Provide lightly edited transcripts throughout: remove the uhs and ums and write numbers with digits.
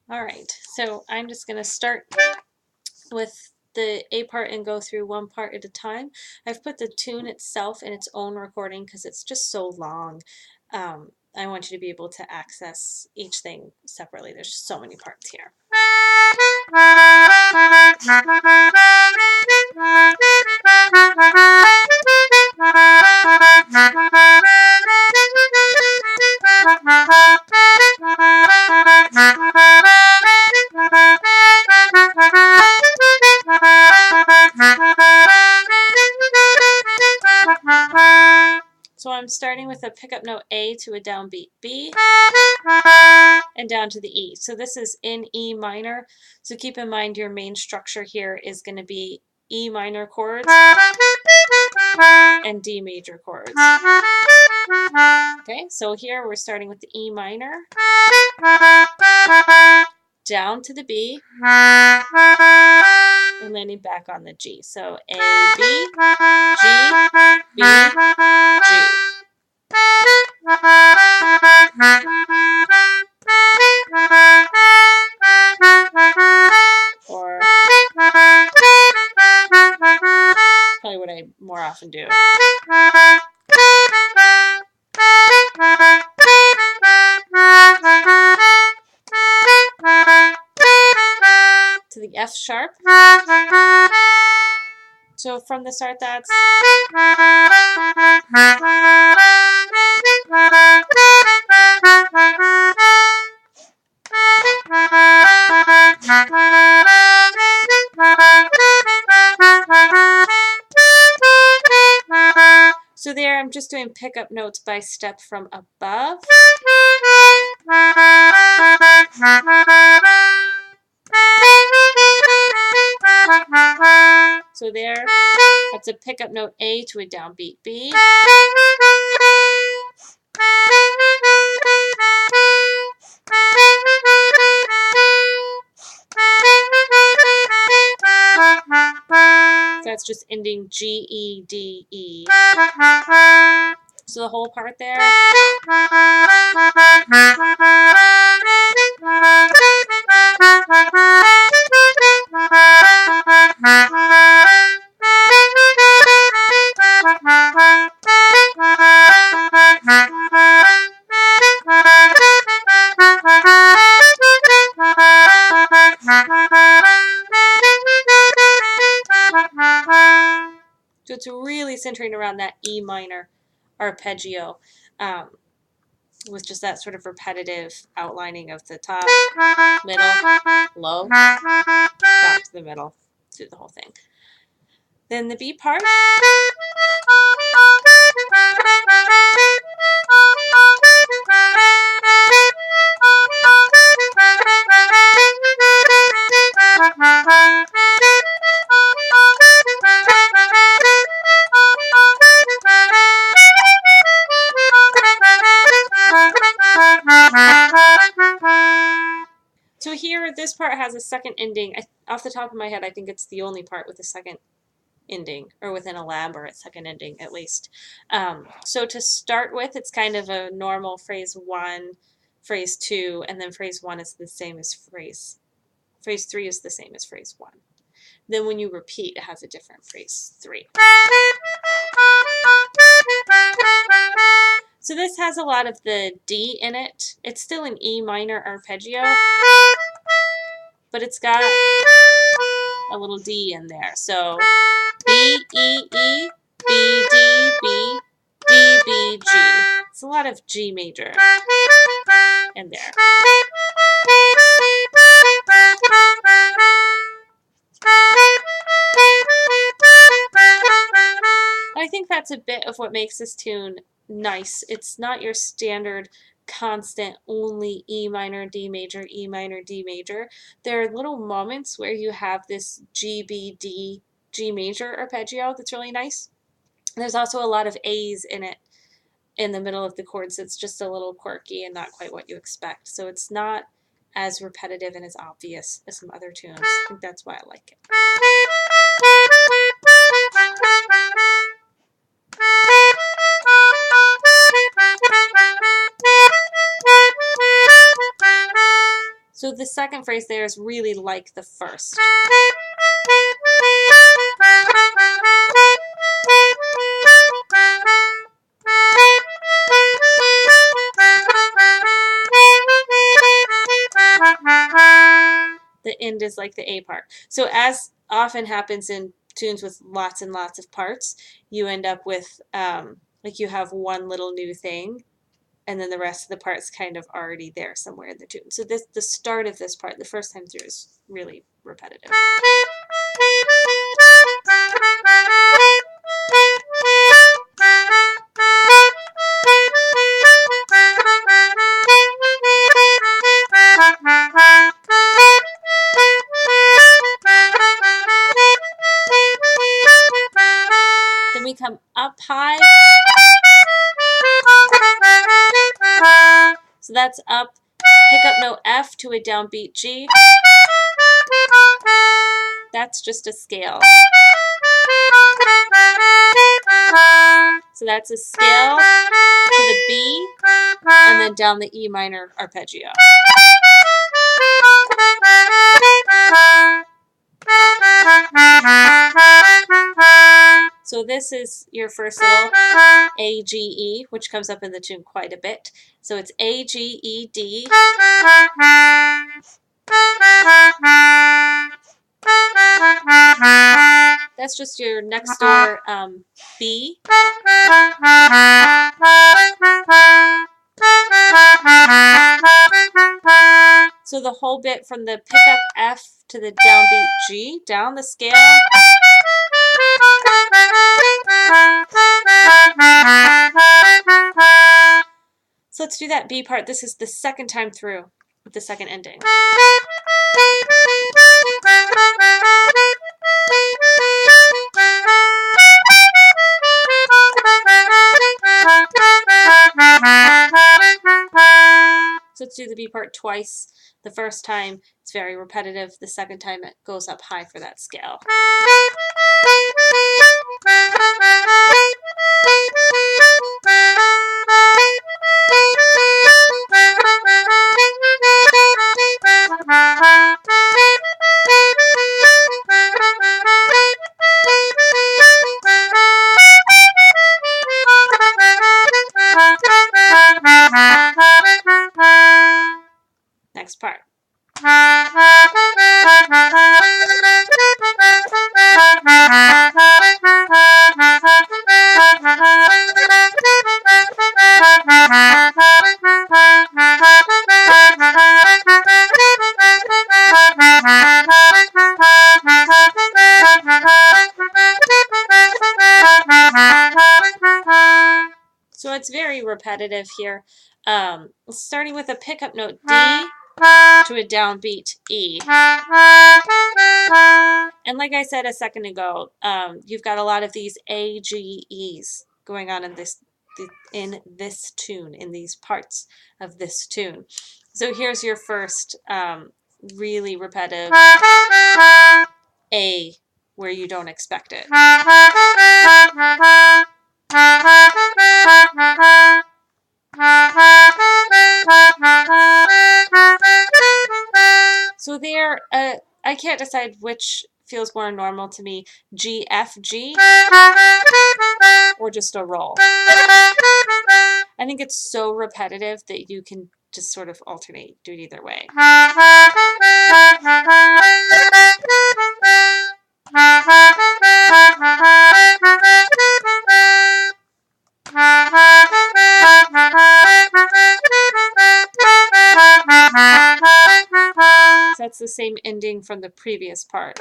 All right, so I'm just going to start with the A part and go through one part at a time. I've put the tune itself in its own recording because it's just so long. I want you to be able to access each thing separately. There's just so many parts here. So I'm starting with a pickup note A to a downbeat B and down to the E. So this is in E minor. So keep in mind your main structure here is going to be E minor chords and D major chords. Okay, so here we're starting with the E minor, down to the B, and landing back on the G. So A, B, G, B, G. Or probably what I more often do. To the F sharp. So from the start, that's so there I'm just doing pickup notes by step from above. So there, that's a pickup note A to a downbeat B. So that's just ending G, E, D, E. So the whole part there. So it's really centering around that E minor arpeggio, with just that sort of repetitive outlining of the top, middle, low, back to the middle, through the whole thing. Then the B part. So here, this part has a second ending. Off the top of my head, I think it's the only part with a second ending, or with an elaborate second ending at least. So to start with, it's kind of a normal phrase 1, phrase 2, and then phrase 1 is the same as phrase 3 is the same as phrase 1. Then when you repeat, it has a different phrase 3. So this has a lot of the D in it. It's still an E minor arpeggio, but it's got a little D in there. So B, E, E, B, D, B, D, B, G. It's a lot of G major in there. I think that's a bit of what makes this tune nice. It's not your standard constant only E minor, D major, E minor, D major. There are little moments where you have this G, B, D, G major arpeggio that's really nice. There's also a lot of A's in it in the middle of the chords. It's just a little quirky and not quite what you expect. So it's not as repetitive and as obvious as some other tunes. I think that's why I like it. So the second phrase there is really like the first. The end is like the A part. So as often happens in tunes with lots and lots of parts, you end up with like you have one little new thing, and then the rest of the part's kind of already there somewhere in the tune. So the start of this part, the first time through, is really repetitive. Then we come up high. So that's up, pick up note F to a downbeat G. That's just a scale. So that's a scale to the B, and then down the E minor arpeggio. So this is your first little A, G, E, which comes up in the tune quite a bit. So it's A, G, E, D. That's just your next door B. So the whole bit from the pickup F to the downbeat G, down the scale. So let's do that B part. This is the second time through with the second ending. So let's do the B part twice. The first time it's very repetitive. The second time it goes up high for that scale. Next part. So it's very repetitive here. Starting with a pickup note D to a downbeat E. And like I said a second ago, you've got a lot of these A, G, E's going on in this tune, in these parts of this tune. So here's your first really repetitive A where you don't expect it. So there, I can't decide which feels more normal to me, G, F, G, or just a roll. I think it's so repetitive that you can just sort of alternate, do it either way. So that's the same ending from the previous part.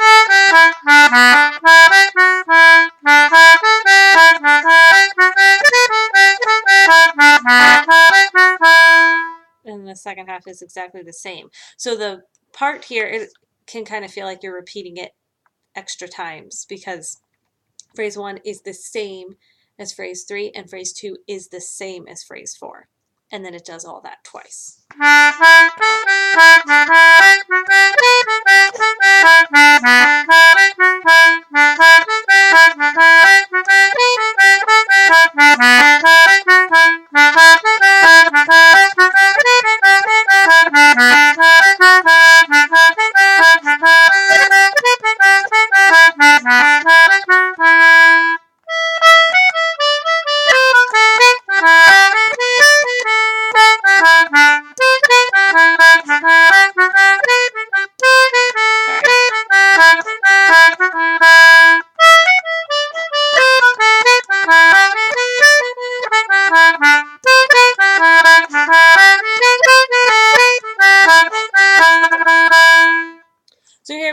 And the second half is exactly the same. So the part here, it can kind of feel like you're repeating it extra times because phrase 1 is the same as phrase 3 and phrase 2 is the same as phrase 4. And then it does all that twice.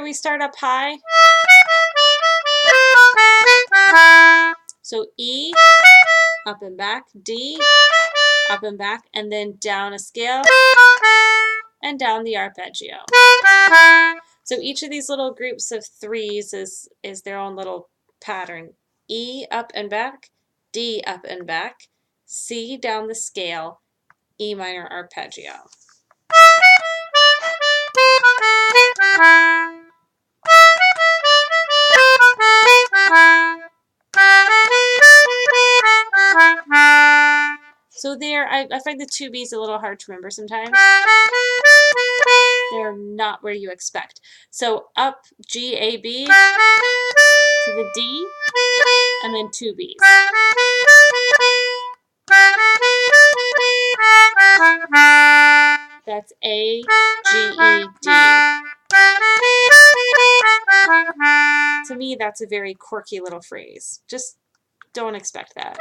here we start up high. So E, up and back, D, up and back, and then down a scale, and down the arpeggio. So each of these little groups of threes is their own little pattern. E, up and back, D, up and back, C, down the scale, E minor arpeggio. So there, I find the 2Bs a little hard to remember sometimes. They're not where you expect. So up G, A, B to the D, and then 2Bs. That's A, G, E, D. To me, that's a very quirky little phrase. Just don't expect that.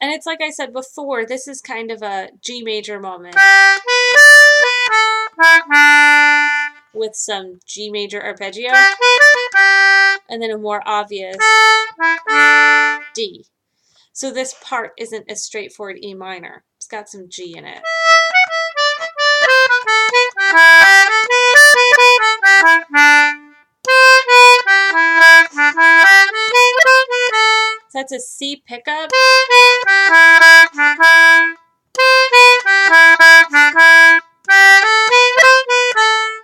And it's like I said before, this is kind of a G major moment with some G major arpeggio, and then a more obvious D. So this part isn't a straightforward E minor. It's got some G in it. So that's a C pickup.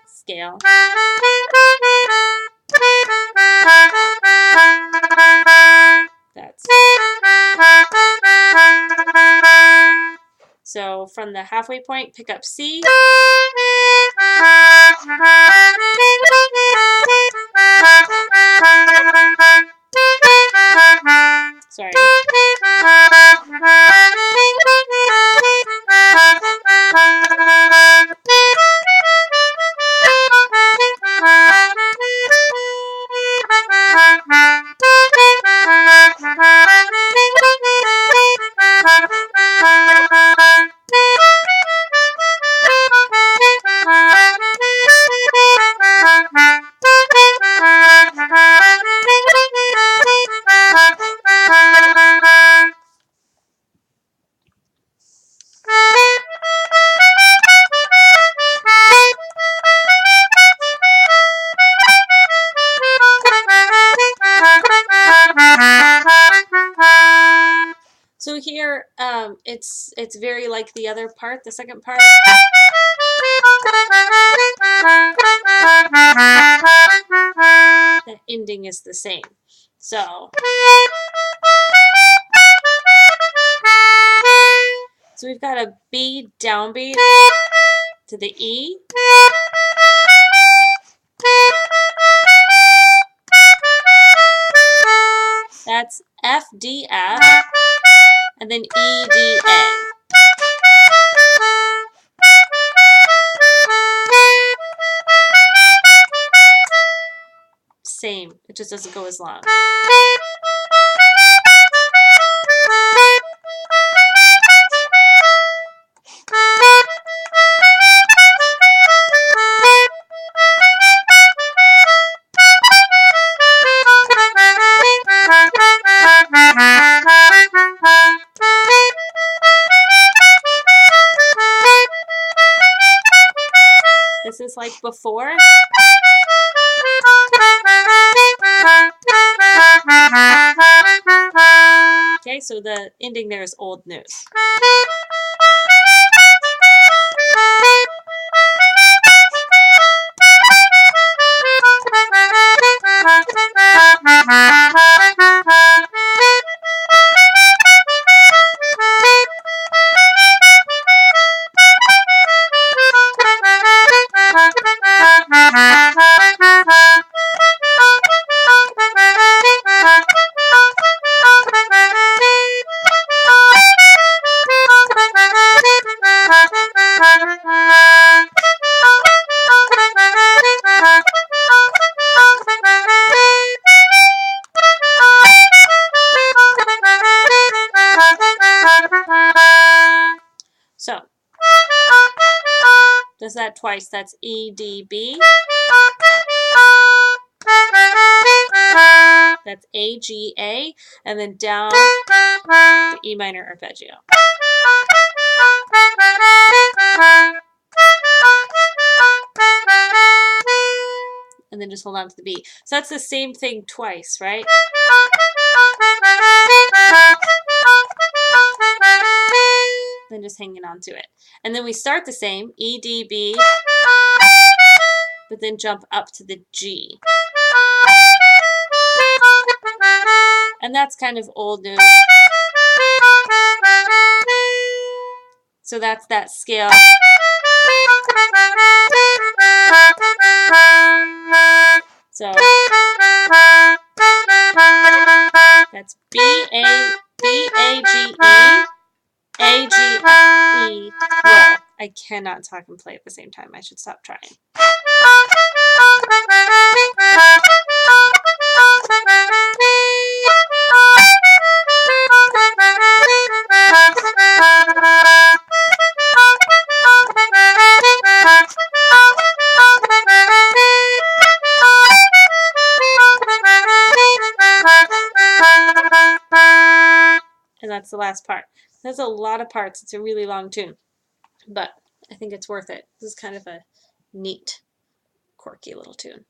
Scale. That's. So from the halfway point, pick up C. Sorry. So here, it's very like the other part, the second part. The ending is the same. So we've got a B downbeat to the E. That's F, D, F, and then E, D, A. Same, it just doesn't go as long. This is like before. Okay, so the ending there is old news. does that twice. That's E, D, B. That's A, G, A, and then down the E minor arpeggio. And then just hold on to the B. So that's the same thing twice, right? Then just hanging on to it. And then we start the same, E, D, B, but then jump up to the G. And that's kind of old news. So that's that scale. So that's B, A, B, A, G, E, A, G, E, roll. I cannot talk and play at the same time. I should stop trying. And that's the last part. There's a lot of parts. It's a really long tune, but I think it's worth it. This is kind of a neat, quirky little tune.